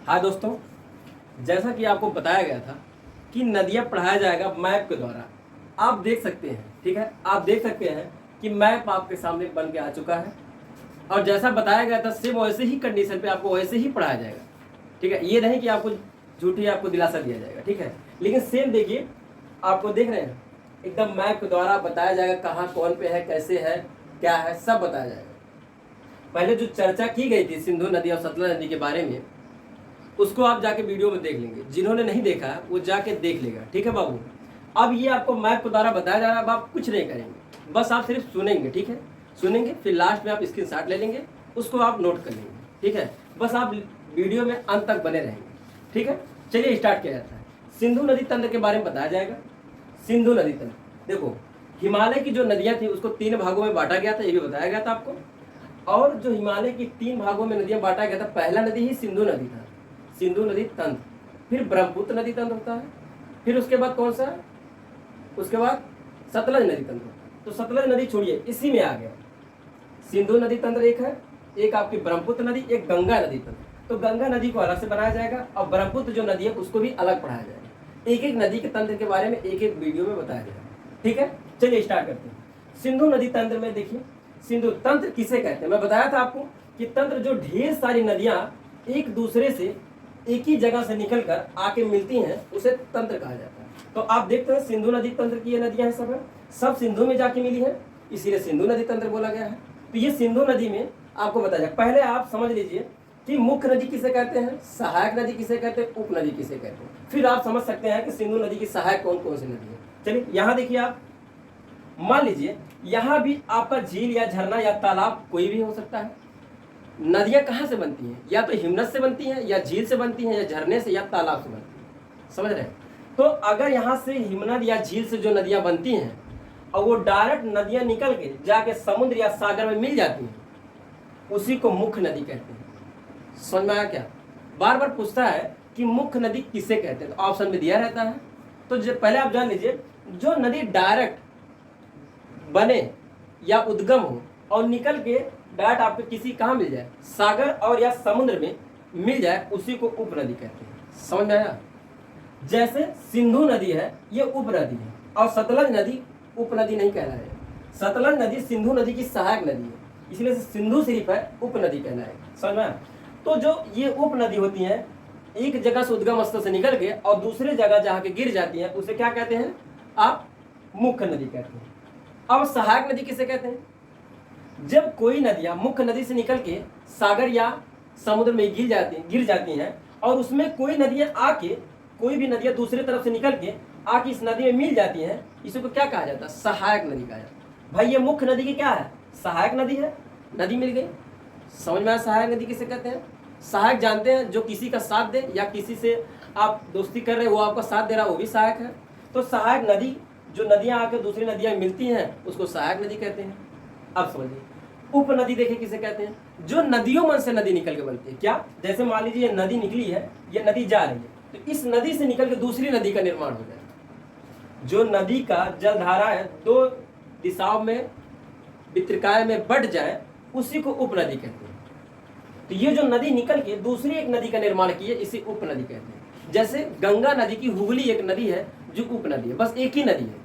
हाँ दोस्तों, जैसा कि आपको बताया गया था कि नदियाँ पढ़ाया जाएगा मैप के द्वारा। आप देख सकते हैं, ठीक है, आप देख सकते हैं कि मैप आपके सामने बन के आ चुका है और जैसा बताया गया था सेम वैसे ही कंडीशन पे आपको वैसे ही पढ़ाया जाएगा। ठीक है, ये नहीं कि आपको झूठी आपको दिलासा दिया जाएगा। ठीक है, लेकिन सेम देखिए, आपको देख रहे हैं एकदम मैप के द्वारा बताया जाएगा कहाँ कौन पे है, कैसे है, क्या है, सब बताया जाएगा। पहले जो चर्चा की गई थी सिंधु नदी और सतलज नदी के बारे में, उसको आप जाके वीडियो में देख लेंगे। जिन्होंने नहीं देखा वो जाके देख लेगा। ठीक है बाबू, अब ये आपको मैप के द्वारा बताया जा रहा है। अब आप कुछ नहीं करेंगे, बस आप सिर्फ सुनेंगे। ठीक है, सुनेंगे, फिर लास्ट में आप स्क्रीनशॉट ले लेंगे, उसको आप नोट कर लेंगे। ठीक है, बस आप वीडियो में अंत तक बने रहेंगे। ठीक है, चलिए स्टार्ट किया जाता है। सिंधु नदी तंत्र के बारे में बताया जाएगा। सिंधु नदी तंत्र, देखो हिमालय की जो नदियाँ थी उसको 3 भागों में बांटा गया था, ये भी बताया गया था आपको। और जो हिमालय की 3 भागों में नदियाँ बांटा गया था, पहला नदी ही सिंधु नदी था, सिंधु नदी तंत्र। फिर ब्रह्मपुत्र नदी तंत्र होता है, फिर उसके बाद कौन सा, उसके बाद सतलज नदी तंत्र। तो सतलज नदी छोड़िए, इसी में आ गया। सिंधु नदी तंत्र एक है, एक आपकी ब्रह्मपुत्र नदी, एक गंगा नदी तंत्र। तो गंगा नदी को अलग से बनाया जाएगा और ब्रह्मपुत्र जो नदी है उसको भी अलग पढ़ाया जाएगा। एक एक नदी के तंत्र के बारे में एक एक वीडियो में बताया जाएगा। ठीक है, चलिए स्टार्ट करते हैं। सिंधु नदी तंत्र में देखिए, सिंधु तंत्र किसे कहते हैं। मैं बताया था आपको कि तंत्र जो ढेर सारी नदियां एक दूसरे से एक ही जगह से निकलकर आके मिलती हैं उसे तंत्र कहा जाता है। तो आप देखते हैं सिंधु नदी तंत्र की ये नदियां हैं, सब है, सब सिंधु में जाके मिली है, इसीलिए सिंधु नदी तंत्र बोला गया है। तो ये सिंधु नदी में आपको बताया जाए। पहले आप समझ लीजिए कि मुख्य नदी किसे कहते हैं, सहायक नदी किसे कहते हैं, उप नदी किसे कहते हैं। फिर आप समझ सकते हैं कि सिंधु नदी की सहायक कौन कौन सी नदी है। चलिए यहाँ देखिए, आप मान लीजिए यहाँ भी आपका झील या झरना या तालाब कोई भी हो सकता है। नदियाँ कहाँ से बनती हैं, या तो हिमनद से बनती हैं, या झील से बनती हैं, या झरने से, या तालाब से बनती हैं। समझ रहे हैं। तो अगर यहाँ से हिमनद या झील से जो नदियाँ बनती हैं और वो डायरेक्ट नदियाँ निकल के जाके समुद्र या सागर में मिल जाती हैं, उसी को मुख्य नदी कहते हैं। समझ में आया क्या। बार बार पूछता है कि मुख्य नदी किसे कहते हैं, तो ऑप्शन में दिया रहता है। तो पहले आप जान लीजिए, जो नदी डायरेक्ट बने या उद्गम हो और निकल के डायरेक्ट आपको किसी कहाँ मिल जाए, सागर और या समुद्र में मिल जाए, उसी को उप नदी कहते हैं। समझ में आया। जैसे सिंधु नदी है ये उप नदी है और सतलज नदी उप नदी नहीं कहला है। सतलज नदी सिंधु नदी की सहायक नदी है, इसलिए सिंधु सिर्फ है, उप नदी कहना है। समझ में। तो जो ये उप नदी होती हैं, एक जगह से उद्गम स्थल से निकल के और दूसरे जगह जहाँ के गिर जाती हैं, उसे क्या कहते हैं आप, मुख्य नदी कहते हैं। अब सहायक नदी किसे कहते हैं, जब कोई नदियाँ मुख्य नदी से निकल के सागर या समुद्र में गिर जाती हैं और उसमें कोई नदियाँ आके, कोई भी नदियाँ दूसरे तरफ से निकल के आके इस नदी में मिल जाती हैं, इसी को क्या कहा जाता है, सहायक नदी कहा जाता है। भाई ये मुख्य नदी की क्या है, सहायक नदी है, नदी मिल गई। समझ में आया सहायक नदी किसे कहते हैं। सहायक जानते हैं, जो किसी का साथ दे, या किसी से आप दोस्ती कर रहे हो वो आपका साथ दे रहा है, वो भी सहायक है। तो सहायक नदी, जो नदियाँ आकर दूसरी नदियाँ मिलती हैं, उसको सहायक नदी कहते हैं। अब समझिए उप नदी देखिए किसे कहते हैं, जो नदियों में से नदी निकल के बनती है। क्या, जैसे मान लीजिए ये नदी निकली है, ये नदी जा रही है, तो इस नदी से निकल के दूसरी नदी का निर्माण हो जाए। जो नदी का जलधारा है 2 दिशाओं में वितरिकाएं में बढ़ जाए, उसी को उप नदी कहते हैं। तो ये जो नदी निकल के दूसरी एक नदी का निर्माण की है, इसे उप नदी कहते हैं। जैसे गंगा नदी की हुगली एक नदी है जो उप नदी है, बस एक ही नदी है।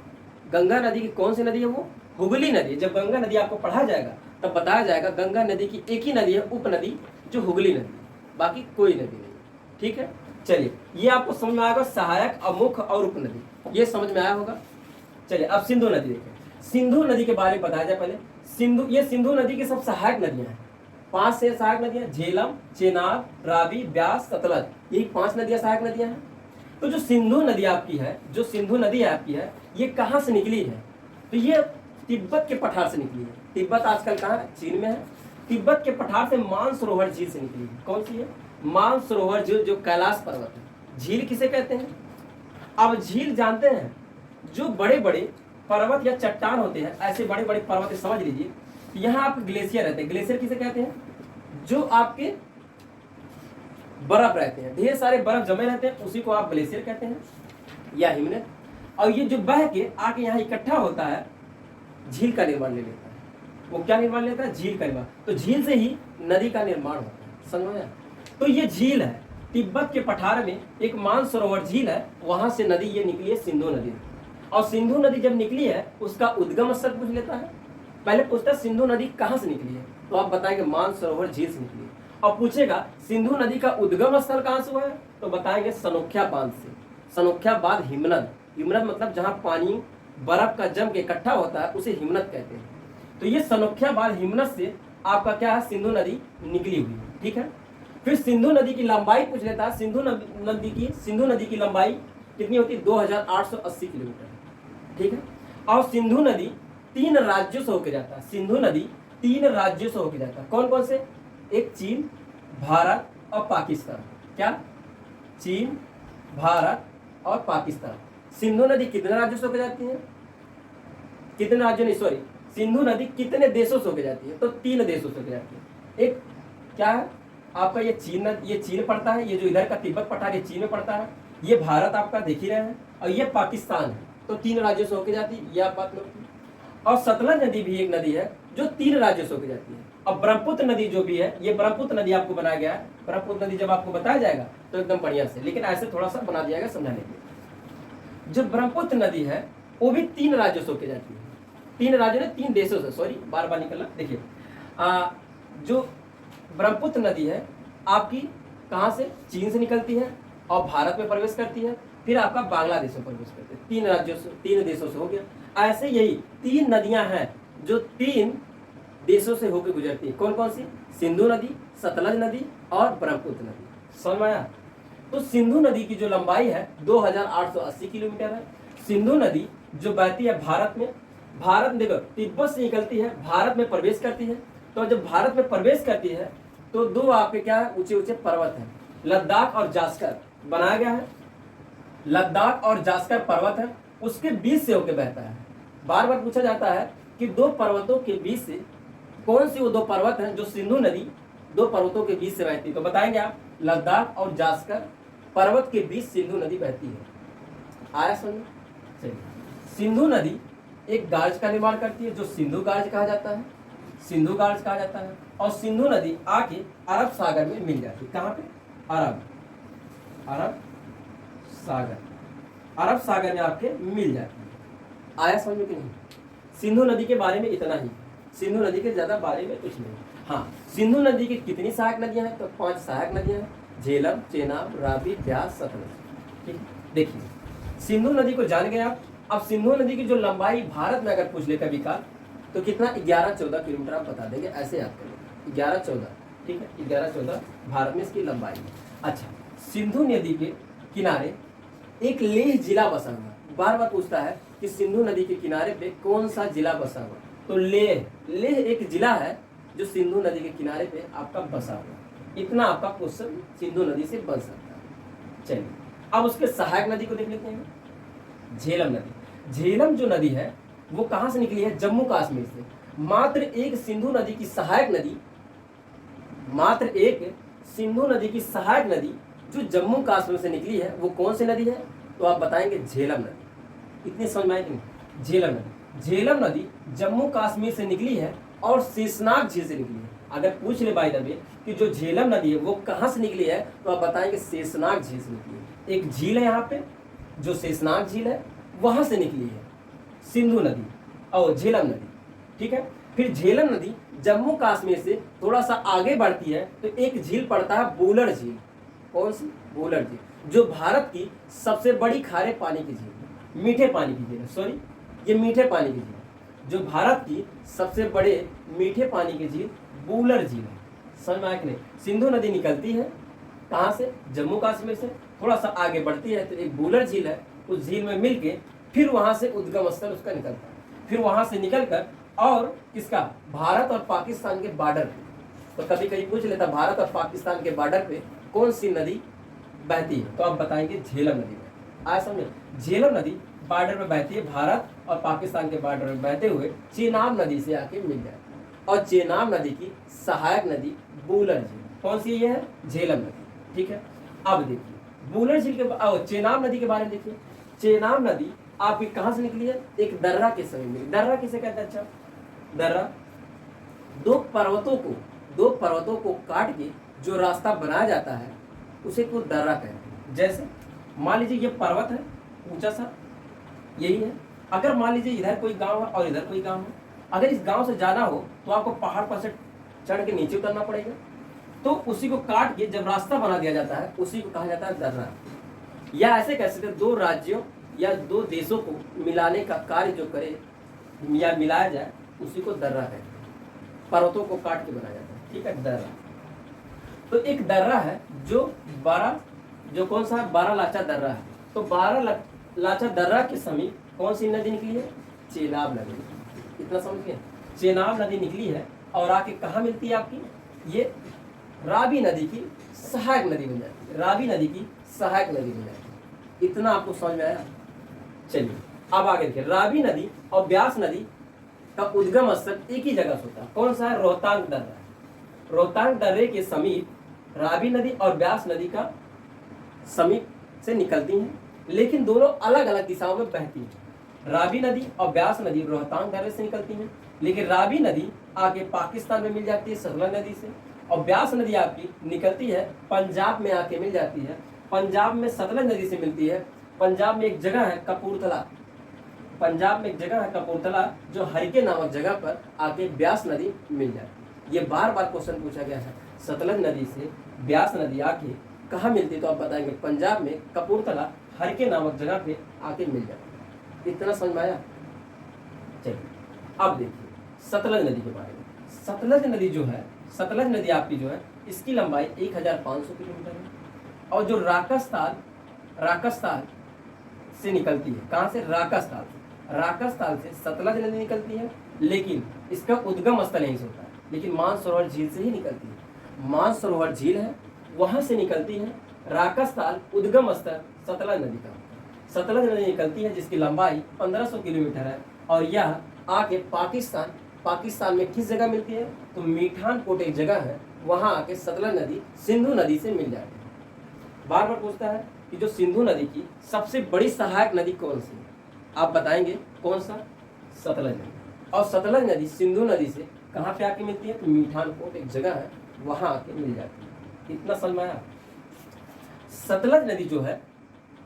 गंगा नदी की कौन सी नदी है, वो हुगली नदी है। जब गंगा नदी आपको पढ़ा जाएगा तब बताया जाएगा गंगा नदी की एक ही नदी है, उप नदी, जो हुगली नदी, बाकी कोई नदी नहीं। ठीक है, चलिए ये आपको समझ में आएगा, सहायक और मुख्य और उप नदी, ये समझ में आया होगा। चलिए अब सिंधु नदी देखें। सिंधु नदी के बारे में बताया जाए पहले। ये सिंधु नदी की सब सहायक नदियां हैं। 5 से सहायक नदियां, झेलम, चेनाब, रावी, ब्यास, सतलज, यही 5 नदियां सहायक नदियां हैं। तो जो सिंधु नदी आपकी है, जो सिंधु नदी आपकी है, ये कहाँ से निकली है, तो ये तिब्बत के पठार से निकली है। तिब्बत आजकल कहाँ है, चीन में है। तिब्बत के पठार से मानसरोवर झील से निकली है। कौन सी है, मानसरोवर झील, जो कैलाश पर्वत है। झील किसे कहते हैं, अब झील जानते हैं, जो बड़े बड़े पर्वत या चट्टान होते हैं, ऐसे बड़े बड़े पर्वत समझ लीजिए। यहाँ आपके ग्लेशियर रहते हैं। ग्लेशियर किसे कहते हैं, जो आपके बर्फ रहते हैं, ढेर सारे बर्फ जमे रहते हैं, उसी को आप ग्लेशियर कहते हैं या हिमनद। और ये जो बह के आके यहाँ इकट्ठा होता है, झील का निर्माण ले लेता है। वो क्या निर्माण लेता है, झील का निर्माण। तो झील से ही नदी का निर्माण होता है। समझ में आया। तो ये झील है, तिब्बत के पठार में एक मानसरोवर झील है, वहां से नदी ये निकली है सिंधु नदी। और सिंधु नदी जब निकली है उसका उद्गम स्थल पूछ लेता है। पहले पूछता है सिंधु नदी कहाँ से निकली है, तो आप बताएंगे मानसरोवर झील से निकली है। और पूछेगा सिंधु नदी का उद्गम स्थल कहाँ से हुआ है, तो बताएंगे सनोख्या बांध से। सनोख्या बांध हिमनद, हिमनद मतलब जहाँ पानी बर्फ का जम के इकट्ठा होता है उसे हिमनद कहते हैं। तो ये सनोख्या बांध हिमनद से आपका क्या है, सिंधु नदी निकली हुई है। ठीक है, फिर सिंधु नदी की लंबाई पूछ लेता है। सिंधु नदी की लंबाई कितनी होती है, 2880 किलोमीटर। ठीक है, और सिंधु नदी 3 राज्यों से होकर जाता है। सिंधु नदी 3 राज्यों से होकर जाता है। कौन कौन से, एक चीन, भारत और पाकिस्तान। क्या, चीन, भारत और पाकिस्तान। सिंधु नदी कितने राज्यों से होकर जाती है, कितने राज्यों नहीं सॉरी, सिंधु नदी कितने देशों से होकर जाती है, तो 3 देशों से होकर जाती है। एक क्या है आपका, ये चीन पड़ता है, ये जो इधर का तिब्बत पठार ये चीन में पड़ता है, ये भारत आपका देख ही रहे हैं, और ये पाकिस्तान है। तो 3 राज्यों से होकर जाती है, ये आप बात लोग। और सतलज नदी भी एक नदी है जो 3 राज्यों से होकर जाती है। और ब्रह्मपुत्र नदी जो भी है, ये ब्रह्मपुत्र नदी आपको बनाया गया है। ब्रह्मपुत्र नदी जब आपको बताया जाएगा तो एकदम बढ़िया से, लेकिन ऐसे थोड़ा सा बना दिया गया समझाने के लिए। जो ब्रह्मपुत्र नदी है वो भी 3 राज्यों से होकर जाती है। 3 राज्यों ने 3 देशों से, सॉरी बार बार निकलना। देखिए जो ब्रह्मपुत्र नदी है आपकी कहाँ से, चीन से निकलती है और भारत में प्रवेश करती है, फिर आपका बांग्लादेश में प्रवेश करती है। 3 राज्यों से, 3 देशों से हो गया। ऐसे यही 3 नदियां हैं जो 3 देशों से होकर गुजरती है। कौन कौन सी, सिंधु नदी, सतलज नदी और ब्रह्मपुत्र नदी। समझ में आया। तो सिंधु नदी की जो लंबाई है 2880 किलोमीटर है। सिंधु नदी जो बहती है भारत में देखो तिब्बत से निकलती है, भारत में प्रवेश करती है। तो जब भारत में प्रवेश करती है तो 2 आपके क्या है, ऊंचे ऊंचे पर्वत हैं, लद्दाख और जास्कर बनाया गया है। लद्दाख और जास्कर पर्वत है, उसके बीच से होकर बहता है। बार बार पूछा जाता है कि 2 पर्वतों के बीच से कौन सी वो 2 पर्वत हैं जो सिंधु नदी 2 पर्वतों के बीच से बहती है, तो बताएंगे आप, लद्दाख और जास्कर पर्वत के बीच सिंधु नदी बहती है। आया समझ, चलिए। सिंधु नदी एक गार्ज का निर्माण करती है जो सिंधु गार्ज कहा जाता है, सिंधु गार्ज कहा जाता है। और सिंधु नदी आके अरब सागर में मिल जाती है। कहाँ पे, अरब सागर में आपके मिल जाती है। आया समझ में कि नहीं। सिंधु नदी के बारे में इतना ही, सिंधु नदी के ज्यादा बारे में कुछ नहीं। हाँ, सिंधु नदी की कितनी सहायक नदियां हैं, तो 5 सहायक नदियां हैं, झेलम, चेनाब, रावी, ब्यास, सतलज। ठीक, देखिए सिंधु नदी को जान गए आप। अब सिंधु नदी की जो लंबाई भारत में अगर पूछ ले कभी का, तो कितना, 11-14 किलोमीटर आप बता देंगे, ऐसे याद करेंगे 11-14। ठीक है, 11-14 भारत में इसकी लंबाई है। अच्छा, सिंधु नदी के किनारे एक लेह जिला बसा हुआ। बार बार पूछता है कि सिंधु नदी के किनारे पे कौन सा जिला बसा हुआ, तो लेह एक जिला है जो सिंधु नदी के किनारे पे आपका बसा हुआ। इतना आपका क्वेश्चन सिंधु नदी से बन सकता है। चलिए अब उसके सहायक नदी को देख लेते हैं। झेलम नदी, झेलम जो नदी है वो कहां से निकली है, जम्मू कश्मीर से। मात्र एक सिंधु नदी की सहायक नदी, मात्र एक सिंधु नदी की सहायक नदी जो जम्मू कश्मीर से निकली है वो कौन सी नदी है, तो आप बताएंगे झेलम नदी। इतनी समझ में आएगी नहीं, झेलम नदी। झेलम नदी जम्मू कश्मीर से निकली है और शेषनाग झील से निकली है। अगर पूछ ले बाय द वे कि जो झेलम नदी है वो कहाँ से निकली है, तो आप बताएंगे शेषनाग झील से निकली है। एक झील है यहाँ पे जो शेषनाग झील है, वहां से निकली है सिंधु नदी और झेलम नदी। ठीक है, फिर झेलम नदी जम्मू कश्मीर से थोड़ा सा आगे बढ़ती है तो एक झील पड़ता है बूलर झील। कौन सी, बूलर झील, जो भारत की सबसे बड़ी खारे पानी की झील, मीठे पानी की झील है, सॉरी ये मीठे पानी की झील, जो भारत की सबसे बड़े मीठे पानी की झील बूलर झील है। समझ में आया कि नहीं। सिंधु नदी निकलती है कहाँ से, जम्मू कश्मीर से, थोड़ा सा आगे बढ़ती है तो एक बूलर झील है, उस झील में मिलके फिर वहां से उद्गम स्थल उसका निकलता है। फिर वहां से निकलकर और किसका, भारत और पाकिस्तान के बॉर्डर पे, तो कभी कभी पूछ लेता भारत और पाकिस्तान के बॉर्डर पे कौन सी नदी बहती है, तो आप बताएंगे झेलम नदी में। आया समझे, झेलम नदी बॉर्डर में बहती है, भारत और पाकिस्तान के बॉर्डर में बहते हुए चेनाब नदी से आके मिल जाए। और चेनाब नदी की सहायक नदी बूलर झील, कौन सी ये है, झेलम नदी। ठीक है, अब देखिए बूलर झील के चेनाब नदी के बारे में देखिए। चेनाब नदी आपकी कहां से निकली है, एक दर्रा के समय में। दर्रा किसे कहते हैं, अच्छा दर्रा 2 पर्वतों को काट के जो रास्ता बनाया जाता है उसे को दर्रा कहते हैं। जैसे मान लीजिए ये पर्वत है ऊंचा सा, यही है। अगर मान लीजिए इधर कोई गांव है और इधर कोई गांव है, अगर इस गांव से जाना हो तो आपको पहाड़ पर से चढ़ के नीचे उतरना पड़ेगा, तो उसी को काट के जब रास्ता बना दिया जाता है उसी को कहा जाता है दर्रा। या ऐसे कह सकते हैं दो राज्यों या दो देशों को मिलाने का कार्य जो करे या मिलाया जाए उसी को दर्रा कहते हैं। पर्वतों को काट के बनाया जाता है, ठीक है, दर्रा। तो एक दर्रा है जो कौन सा है, बारालाचा दर्रा है। तो बारालाचा दर्रा के समीप कौन सी नदी निकली है, चेनाब नदी। इतना समझिए, चेनाब नदी निकली है और आके कहाँ मिलती है आपकी, ये रावी नदी की सहायक नदी बन जाती है। रावी नदी की सहायक नदी बन जाती है। इतना आपको समझ में आया। चलिए अब आगे देखिए, रावी नदी और ब्यास नदी का उद्गम स्थल एक ही जगह से होता है। कौन सा है, रोहतांग दर्रा। रोहतांग दर्रे के समीप रावी नदी और ब्यास नदी का समीप से निकलती हैं, लेकिन दोनों अलग अलग दिशाओं में बहती हैं। रावी नदी और ब्यास नदी रोहतांग दर्रे से निकलती हैं, लेकिन रावी नदी आके पाकिस्तान में मिल जाती है सतलज नदी से, और ब्यास नदी आपकी निकलती है पंजाब में आके मिल जाती है। पंजाब में सतलज नदी से मिलती है। पंजाब में एक जगह है कपूरथला, पंजाब में एक जगह है कपूरथला जो हरिके नामक जगह पर आके ब्यास नदी मिल जाती है। ये बार बार क्वेश्चन पूछा गया है, सतलज नदी से ब्यास नदी आके कहाँ मिलती है, तो आप बताएंगे पंजाब में कपूरथला हरिके नामक जगह पे आके मिल जाती है। इतना समझ में आया। चलिए अब देखिए सतलज नदी के बारे में। सतलज नदी जो है, सतलज नदी आपकी जो है इसकी लंबाई 1500 किलोमीटर है, और जो राकस से निकलती है। कहाँ से, राकस से सतलज नदी निकलती है, लेकिन इसका उद्गम स्थल यहीं से होता है, लेकिन मानसरोवर झील से ही निकलती है। मानसरोवर झील है वहां से निकलती है। राकस उद्गम स्थल सतलज नदी का। सतलज नदी निकलती है जिसकी लंबाई 1500 किलोमीटर है, और यह आके पाकिस्तान में किस जगह मिलती है, तो मीठान कोट एक जगह है, वहां आके सतलज नदी सिंधु नदी से मिल जाती है। बार बार पूछता है कि जो सिंधु नदी की सबसे बड़ी सहायक नदी कौन सी है, आप बताएंगे कौन सा, सतलज नदी। और सतलज नदी सिंधु नदी से कहाँ पे आके मिलती है, तो मीठान कोट एक जगह है, वहां आके मिल जाती है। इतना समझ में आया। सतलज नदी जो है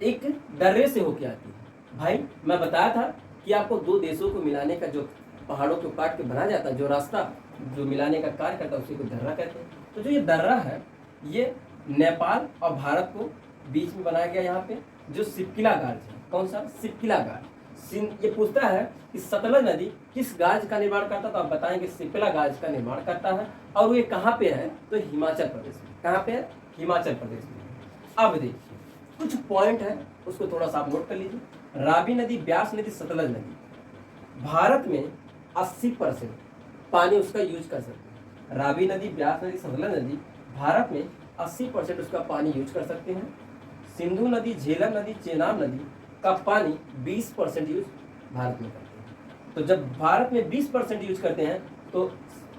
एक दर्रे से होके आती है। भाई मैं बताया था कि आपको दो देशों को मिलाने का, जो पहाड़ों को काट के बनाया जाता है, जो रास्ता जो मिलाने का कार्य करता है, उसी को दर्रा कहते हैं। तो जो ये दर्रा है ये नेपाल और भारत को बीच में बनाया गया। यहाँ पे जो सिपकिला गार्ज है, कौन सा, सिपकिला गार्ज। ये पूछता है कि सतलज नदी किस गार्ज का निर्माण करता है, तो आप बताएंगे सिपकिला गार्ज का निर्माण करता है, और वो ये कहाँ पे है, तो हिमाचल प्रदेश में। कहाँ पे है, हिमाचल प्रदेश में। अब देखिए कुछ पॉइंट है, उसको थोड़ा सा आप नोट कर लीजिए। रावी नदी, ब्यास नदी, सतलज नदी, भारत में 80% पानी उसका यूज कर सकते हैं। रावी नदी, ब्यास नदी, सतलज नदी भारत में 80% उसका पानी यूज कर सकते हैं। सिंधु नदी, झेलम नदी, चेनाब नदी का पानी 20% यूज भारत में करते हैं। तो जब भारत में 20% यूज करते हैं तो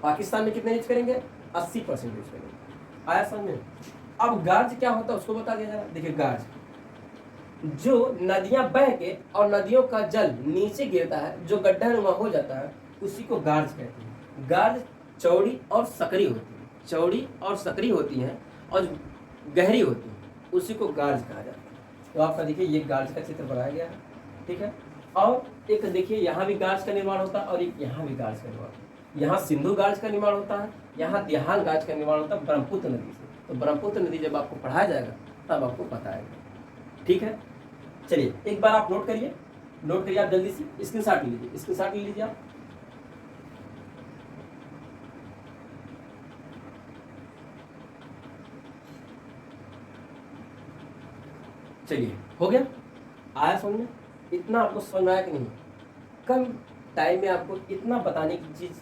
पाकिस्तान में कितने यूज करेंगे, 80% यूज करेंगे। आया समझ में। अब गार्ज क्या होता है उसको बता दिया जाए। देखिए गार्ज, जो नदियां बह के और नदियों का जल नीचे गिरता है, जो गड्ढा नुमा हो जाता है, उसी को गार्ज कहते हैं। गार्ज चौड़ी और सकरी होती है, चौड़ी और सकरी होती हैं और गहरी होती है, उसी को गार्ज कहा जाता है। तो आपका देखिए ये गार्ज का चित्र बनाया गया है, ठीक है। और एक देखिए यहाँ भी गार्ज का निर्माण होता है और एक यहाँ भी गार्ज का निर्माण होता है। यहाँ सिंधु गार्ज का निर्माण होता है, यहाँ दिहान गार्ज का निर्माण होता है ब्रह्मपुत्र नदी से। तो ब्रह्मपुत्र नदी जब आपको पढ़ाया जाएगा तब आपको पता आएगा, ठीक है। चलिए एक बार आप नोट करिए आप जल्दी से स्क्रीनशॉट लीजिए, स्क्रीनशॉट ले लीजिए आप। चलिए हो गया, आया समझ में। इतना आपको समझ में आया कि नहीं, कम टाइम में आपको इतना बताने की चीज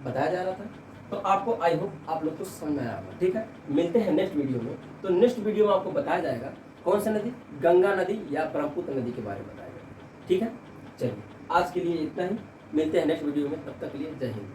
बताया जा रहा था, तो आपको आई होप आप लोग को समझ में आया होगा, ठीक है। मिलते हैं नेक्स्ट वीडियो में। तो नेक्स्ट वीडियो में आपको बताया जाएगा कौन सी नदी, गंगा नदी या ब्रह्मपुत्र नदी के बारे में बताया जाएगा, ठीक है। चलिए आज के लिए इतना ही, मिलते हैं नेक्स्ट वीडियो में, तब तक के लिए जय हिंद।